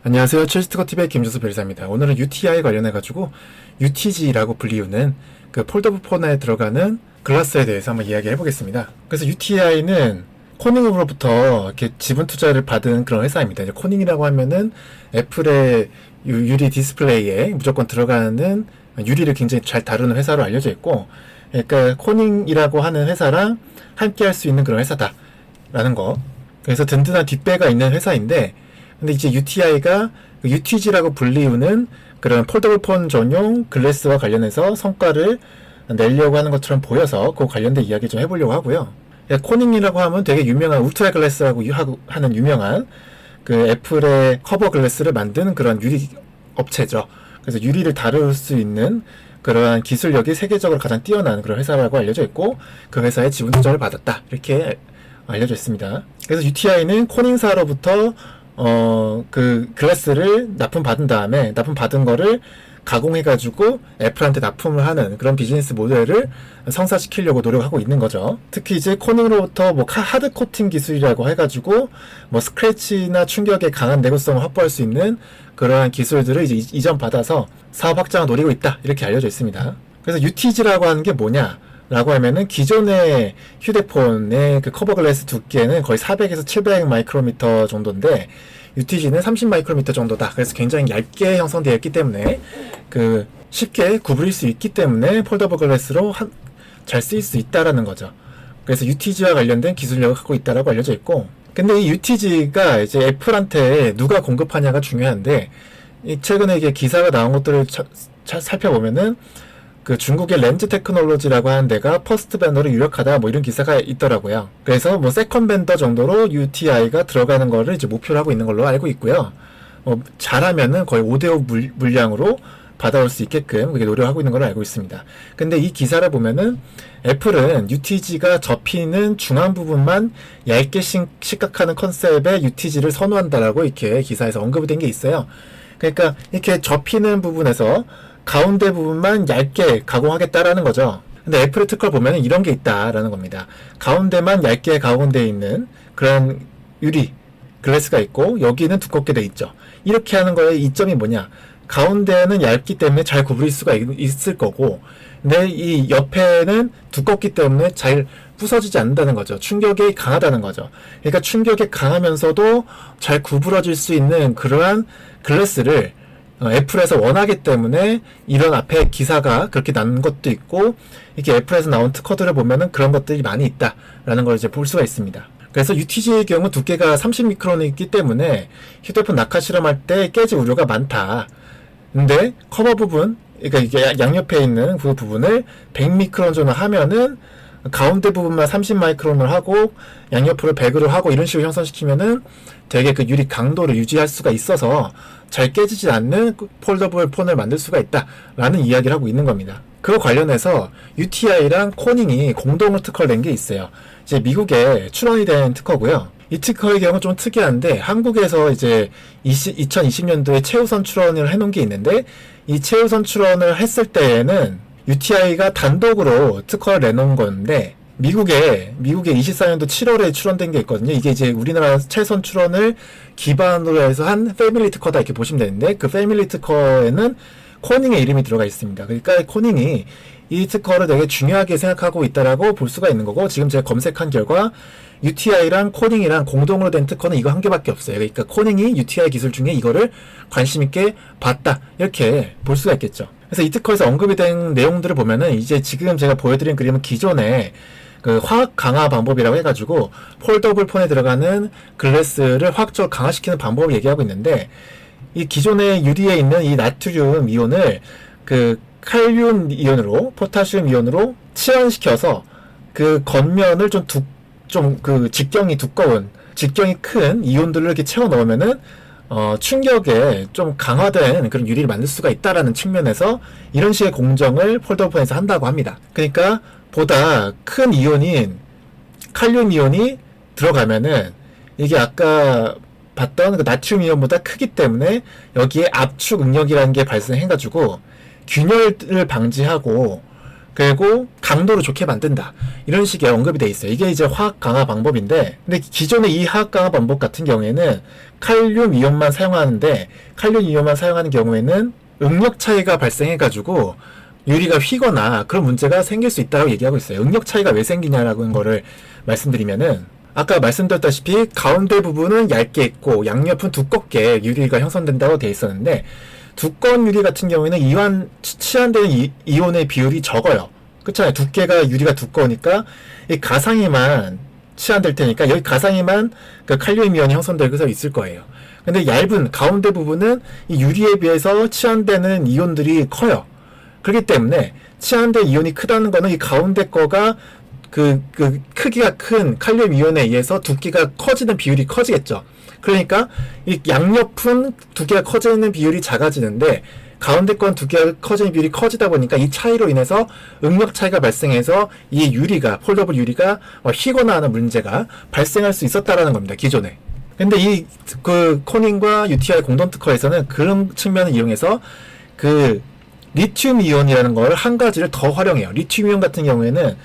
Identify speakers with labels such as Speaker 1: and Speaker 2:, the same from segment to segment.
Speaker 1: 안녕하세요. 칠스트커TV의 김주수 변호사입니다. 오늘은 UTI 관련해가지고 UTG라고 불리우는 그 폴더블 폰에 들어가는 글라스에 대해서 한번 이야기해 보겠습니다. 그래서 UTI는 코닝으로부터 이렇게 지분 투자를 받은 그런 회사입니다. 이제 코닝이라고 하면은 애플의 유리 디스플레이에 무조건 들어가는 유리를 굉장히 잘 다루는 회사로 알려져 있고, 그러니까 코닝이라고 하는 회사랑 함께 할 수 있는 그런 회사다라는 거. 그래서 든든한 뒷배가 있는 회사인데, 근데 이제 UTI가 UTG라고 불리우는 그런 폴더블 폰 전용 글래스와 관련해서 성과를 내려고 하는 것처럼 보여서 그 관련된 이야기 좀 해보려고 하고요. 코닝이라고 하면 되게 유명한 울트라 글래스라고 하는 유명한 그 애플의 커버 글래스를 만드는 그런 유리 업체죠. 그래서 유리를 다룰 수 있는 그러한 기술력이 세계적으로 가장 뛰어난 그런 회사라고 알려져 있고, 그 회사에 지분 투자를 받았다, 이렇게 알려져 있습니다. 그래서 UTI는 코닝사로부터 그 글래스를 납품받은 다음에 납품받은 거를 가공해가지고 애플한테 납품을 하는 그런 비즈니스 모델을 성사시키려고 노력하고 있는 거죠. 특히 이제 코닝으로부터 뭐 하드 코팅 기술이라고 해가지고 뭐 스크래치나 충격에 강한 내구성을 확보할 수 있는 그러한 기술들을 이제 이전 받아서 사업 확장을 노리고 있다, 이렇게 알려져 있습니다. 그래서 UTG라고 하는 게 뭐냐 라고 하면은 기존의 휴대폰의 그 커버 글래스 두께는 거의 400에서 700 마이크로미터 정도인데 UTG는 30 마이크로미터 정도다. 그래서 굉장히 얇게 형성되어 있기 때문에 그 쉽게 구부릴 수 있기 때문에 폴더블 글래스로 잘 쓰일 수 있다라는 거죠. 그래서 UTG와 관련된 기술력을 갖고 있다라고 알려져 있고, 근데 이 UTG가 이제 애플한테 누가 공급하냐가 중요한데, 최근에 이게 기사가 나온 것들을 살펴보면은 그 중국의 렌즈 테크놀로지라고 하는 데가 퍼스트 벤더로 유력하다, 뭐 이런 기사가 있더라고요. 그래서 뭐 세컨 벤더 정도로 UTI가 들어가는 거를 이제 목표로 하고 있는 걸로 알고 있고요. 잘하면은 거의 5대5 물량으로 받아올 수 있게끔 그게 노력하고 있는 걸로 알고 있습니다. 근데 이 기사를 보면은 애플은 UTG가 접히는 중앙 부분만 얇게 시각하는 컨셉의 UTG를 선호한다라고 이렇게 기사에서 언급이 된 게 있어요. 그러니까 이렇게 접히는 부분에서 가운데 부분만 얇게 가공하겠다라는 거죠. 근데 애플의 특허를 보면 이런 게 있다라는 겁니다. 가운데만 얇게 가공되어 있는 그런 유리 글래스가 있고, 여기는 두껍게 돼 있죠. 이렇게 하는 거의 이점이 뭐냐? 가운데는 얇기 때문에 잘 구부릴 수가 있을 거고, 근데 이 옆에는 두껍기 때문에 잘 부서지지 않는다는 거죠. 충격이 강하다는 거죠. 그러니까 충격이 강하면서도 잘 구부러질 수 있는 그러한 글래스를 애플에서 원하기 때문에 이런 앞에 기사가 그렇게 난 것도 있고, 이렇게 애플에서 나온 특허들을 보면은 그런 것들이 많이 있다라는 걸 이제 볼 수가 있습니다. 그래서 UTG의 경우 두께가 30미크론이기 때문에 휴대폰 낙하 실험할 때 깨질 우려가 많다. 근데 커버 부분, 그러니까 이게 양옆에 있는 그 부분을 100미크론 정도 하면은 가운데 부분만 30마이크론을 하고 양옆으로 100으로 하고 이런 식으로 형성시키면은 되게 그 유리 강도를 유지할 수가 있어서 잘 깨지지 않는 폴더블 폰을 만들 수가 있다라는 이야기를 하고 있는 겁니다. 그거 관련해서 UTI랑 코닝이 공동으로 특허를 낸 게 있어요. 이제 미국에 출원이 된 특허고요. 이 특허의 경우 좀 특이한데, 한국에서 이제 2020년도에 최우선 출원을 해놓은 게 있는데, 이 최우선 출원을 했을 때에는 UTI가 단독으로 특허를 내놓은 건데, 미국에 24년도 7월에 출원된 게 있거든요. 이게 이제 우리나라 최선 출원을 기반으로 해서 한 패밀리 특허다, 이렇게 보시면 되는데, 그 패밀리 특허에는 코닝의 이름이 들어가 있습니다. 그러니까 코닝이 이 특허를 되게 중요하게 생각하고 있다라고 볼 수가 있는 거고, 지금 제가 검색한 결과 UTI랑 코닝이랑 공동으로 된 특허는 이거 한 개밖에 없어요. 그러니까 코닝이 UTI 기술 중에 이거를 관심 있게 봤다, 이렇게 볼 수가 있겠죠. 그래서 이 특허에서 언급이 된 내용들을 보면은, 이제 지금 제가 보여드린 그림은 기존의 그 화학 강화 방법이라고 해가지고 폴더블 폰에 들어가는 글래스를 화학적으로 강화시키는 방법을 얘기하고 있는데, 이 기존의 유리에 있는 이 나트륨 이온을 그 칼륨 이온으로, 포타슘 이온으로 치환시켜서 그 겉면을 좀 그 직경이 두꺼운, 직경이 큰 이온들을 이렇게 채워 넣으면은 충격에 좀 강화된 그런 유리를 만들 수가 있다라는 측면에서 이런 식의 공정을 폴더블폰에서 한다고 합니다. 그러니까 보다 큰 이온인 칼륨 이온이 들어가면은 이게 아까 봤던 그 나트륨 이온보다 크기 때문에 여기에 압축 응력이라는 게 발생해가지고 균열을 방지하고 그리고 강도를 좋게 만든다. 이런 식의 언급이 돼 있어요. 이게 이제 화학 강화 방법인데, 근데 기존의 이 화학 강화 방법 같은 경우에는 칼륨 이온만 사용하는데, 칼륨 이온만 사용하는 경우에는 응력 차이가 발생해가지고 유리가 휘거나 그런 문제가 생길 수 있다고 얘기하고 있어요. 응력 차이가 왜 생기냐라는 거를 말씀드리면은, 아까 말씀드렸다시피 가운데 부분은 얇게 있고 양옆은 두껍게 유리가 형성된다고 되어 있었는데, 두꺼운 유리 같은 경우에는 치환되는 이온의 비율이 적어요. 그렇잖아요. 두께가 유리가 두꺼우니까 이 가상이만 치환될 테니까 여기 가상이만 그 칼륨 이온이 형성되고 있을 거예요. 근데 얇은 가운데 부분은 이 유리에 비해서 치환되는 이온들이 커요. 그렇기 때문에 치환된 이온이 크다는 거는 이 가운데 거가 그 크기가 큰 칼륨 이온에 의해서 두께가 커지는 비율이 커지겠죠. 그러니까 이 양옆은 두께가 커지는 비율이 작아지는데 가운데 건 두께가 커지는 비율이 커지다 보니까 이 차이로 인해서 응력 차이가 발생해서 이 유리가 폴더블 유리가 휘거나 하는 문제가 발생할 수 있었다라는 겁니다. 기존에. 근데 이 그 코닝과 UTI 공동 특허에서는 그런 측면을 이용해서 그 리튬 이온이라는 걸 한 가지를 더 활용해요. 리튬 이온 같은 경우에는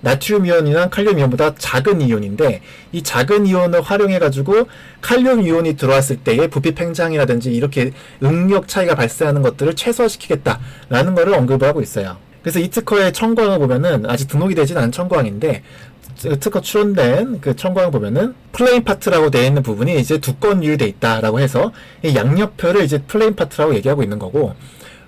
Speaker 1: 나트륨 이온이나 칼륨 이온보다 작은 이온인데, 이 작은 이온을 활용해 가지고 칼륨 이온이 들어왔을 때의 부피 팽창이라든지 이렇게 응력 차이가 발생하는 것들을 최소화시키겠다라는 것을 언급을 하고 있어요. 그래서 이 특허의 청구항을 보면은 아직 등록이 되진 않은 청구항인데, 특허 출원된 그 청구항 보면은 플레인 파트라고 되어 있는 부분이 이제 두꺼운 유리 되어 있다라고 해서 이 양옆표를 이제 플레인 파트라고 얘기하고 있는 거고,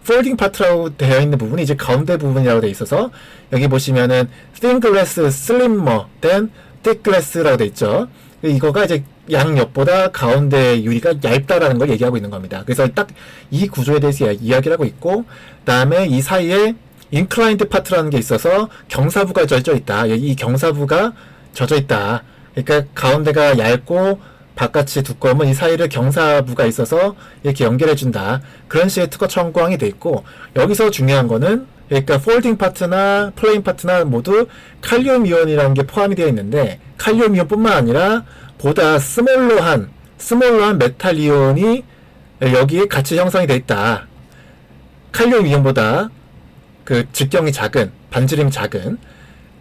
Speaker 1: 폴딩 파트라고 되어 있는 부분이 이제 가운데 부분이라고 되어 있어서, 여기 보시면은 thin glass, slimmer than thick glass라고 되어 있죠. 이거가 이제 양옆보다 가운데 유리가 얇다라는 걸 얘기하고 있는 겁니다. 그래서 딱 이 구조에 대해서 이야기를 하고 있고, 그다음에 이 사이에 inclined part라는 게 있어서 경사부가 젖어 있다. 이 경사부가 젖어 있다. 그러니까 가운데가 얇고 바깥이 두꺼우면 이 사이를 경사부가 있어서 이렇게 연결해준다. 그런 식의 특허 청구항이 돼 있고, 여기서 중요한 거는 그러니까 폴딩 파트나 플레인 파트나 모두 칼륨 이온이라는 게 포함이 되어 있는데, 칼륨 이온뿐만 아니라 보다 스몰러한 메탈 이온이 여기에 같이 형성이 되어 있다. 칼륨 이온보다 그 직경이 작은, 반지름이 작은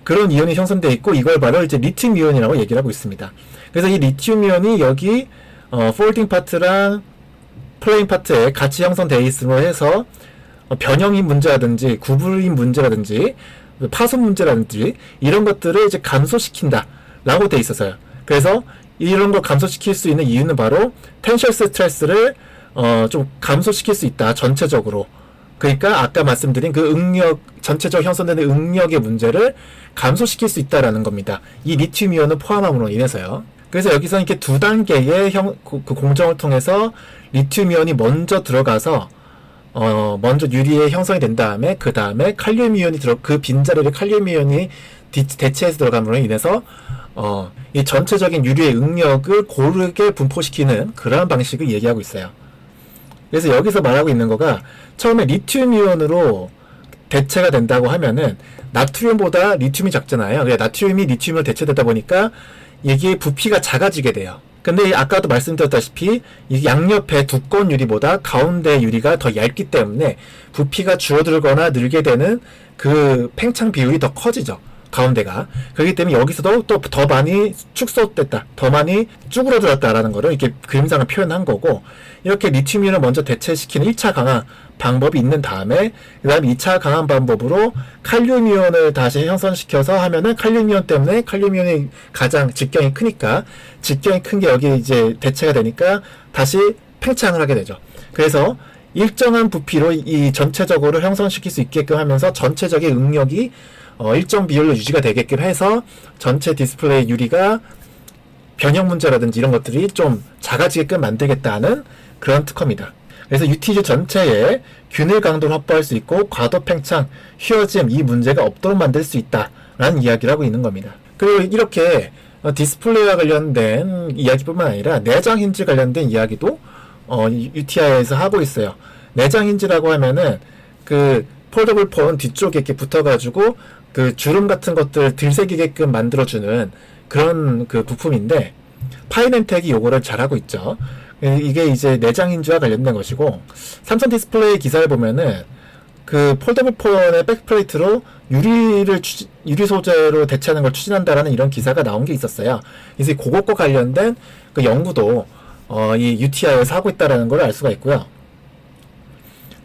Speaker 1: 그런 이온이 형성되어 있고, 이걸 바로 이제 리튬 이온이라고 얘기를 하고 있습니다. 그래서 이 리튬 이온이 여기 폴딩 파트랑 플레인 파트에 같이 형성되어 있음으로 해서 변형인 문제라든지 구불인 문제라든지 파손 문제라든지 이런 것들을 이제 감소시킨다 라고 되어 있어서요. 그래서 이런 걸 감소시킬 수 있는 이유는 바로 텐션 스트레스를 좀 감소시킬 수 있다, 전체적으로. 그러니까 아까 말씀드린 그 응력, 전체적으로 형성되는 응력의 문제를 감소시킬 수 있다라는 겁니다. 이 리튬 이온을 포함함으로 인해서요. 그래서 여기서 이렇게 두 단계의 그 공정을 통해서 리튬 이온이 먼저 들어가서 먼저 유리에 형성이 된 다음에 그 다음에 칼륨 이온이 그 빈자리를 칼륨 이온이 대체해서 들어감으로 인해서 이 전체적인 유리의 응력을 고르게 분포시키는 그러한 방식을 얘기하고 있어요. 그래서 여기서 말하고 있는 거가, 처음에 리튬 이온으로 대체가 된다고 하면은 나트륨보다 리튬이 작잖아요. 그래서 나트륨이 리튬으로 대체되다 보니까 이게 부피가 작아지게 돼요. 근데 아까도 말씀드렸다시피 이 양옆에 두꺼운 유리보다 가운데 유리가 더 얇기 때문에 부피가 줄어들거나 늘게 되는 그 팽창 비율이 더 커지죠. 가운데가. 그렇기 때문에 여기서도 또 더 많이 축소됐다, 더 많이 쭈그러들었다라는 거를 이렇게 그림상을 표현한 거고, 이렇게 리튬 이온을 먼저 대체시키는 1차 강화 방법이 있는 다음에 그 다음에 2차 강화 방법으로 칼륨 이온을 다시 형성시켜서 하면은 칼륨 이온 때문에 칼륨 이온이 가장 직경이 크니까, 직경이 큰 게 여기 이제 대체가 되니까 다시 팽창을 하게 되죠. 그래서 일정한 부피로 이 전체적으로 형성시킬 수 있게끔 하면서 전체적인 응력이 일정 비율로 유지가 되게끔 해서 전체 디스플레이 유리가 변형 문제라든지 이런 것들이 좀 작아지게끔 만들겠다는 그런 특허입니다. 그래서 UTG 전체에 균일 강도를 확보할 수 있고 과도 팽창, 휘어짐 이 문제가 없도록 만들 수 있다라는 이야기를 하고 있는 겁니다. 그리고 이렇게 디스플레이와 관련된 이야기뿐만 아니라 내장 힌지 관련된 이야기도 UTI에서 하고 있어요. 내장 힌지라고 하면은 그 폴더블 폰 뒤쪽에 이렇게 붙어가지고 그 주름 같은 것들 들새기게끔 만들어주는 그런 그 부품인데, 파이넨텍이 요거를 잘하고 있죠. 이게 이제 내장 힌지와 관련된 것이고, 삼성 디스플레이 기사를 보면은 그 폴더블 폰의 백플레이트로 유리 소재로 대체하는 걸 추진한다라는 이런 기사가 나온 게 있었어요. 그래서 그것과 관련된 그 연구도 이 UTI에서 하고 있다라는 걸 알 수가 있고요.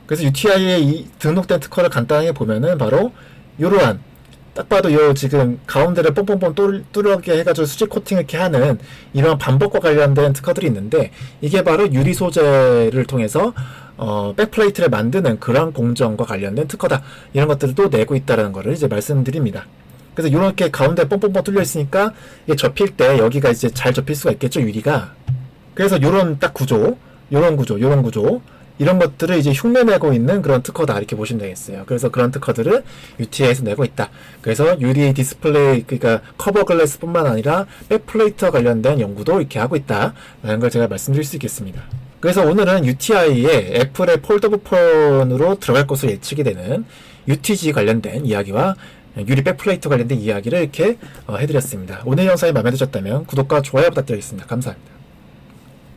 Speaker 1: 그래서 UTI에 이 등록된 특허를 간단하게 보면은 바로 이러한 딱 봐도 요 지금 가운데를 뽕뽕뽕 뚫게 해가지고 수직 코팅 이렇게 하는 이런 반복과 관련된 특허들이 있는데 이게 바로 유리 소재를 통해서 백플레이트를 만드는 그런 공정과 관련된 특허다. 이런 것들도 내고 있다라는 거를 이제 말씀드립니다. 그래서 이렇게 가운데 뽕뽕뽕 뚫려 있으니까 이게 접힐 때 여기가 이제 잘 접힐 수가 있겠죠, 유리가. 그래서 요런 딱 구조, 요런 구조 이런 것들을 이제 흉내내고 있는 그런 특허다 이렇게 보시면 되겠어요. 그래서 그런 특허들을 UTI에서 내고 있다. 그래서 유리 디스플레이 그러니까 커버 글래스뿐만 아니라 백플레이트와 관련된 연구도 이렇게 하고 있다라는 걸 제가 말씀드릴 수 있겠습니다. 그래서 오늘은 UTI에 애플의 폴더블 폰으로 들어갈 것으로 예측이 되는 UTG 관련된 이야기와 유리 백플레이트 관련된 이야기를 이렇게 해드렸습니다. 오늘 영상이 마음에 드셨다면 구독과 좋아요 부탁드리겠습니다. 감사합니다.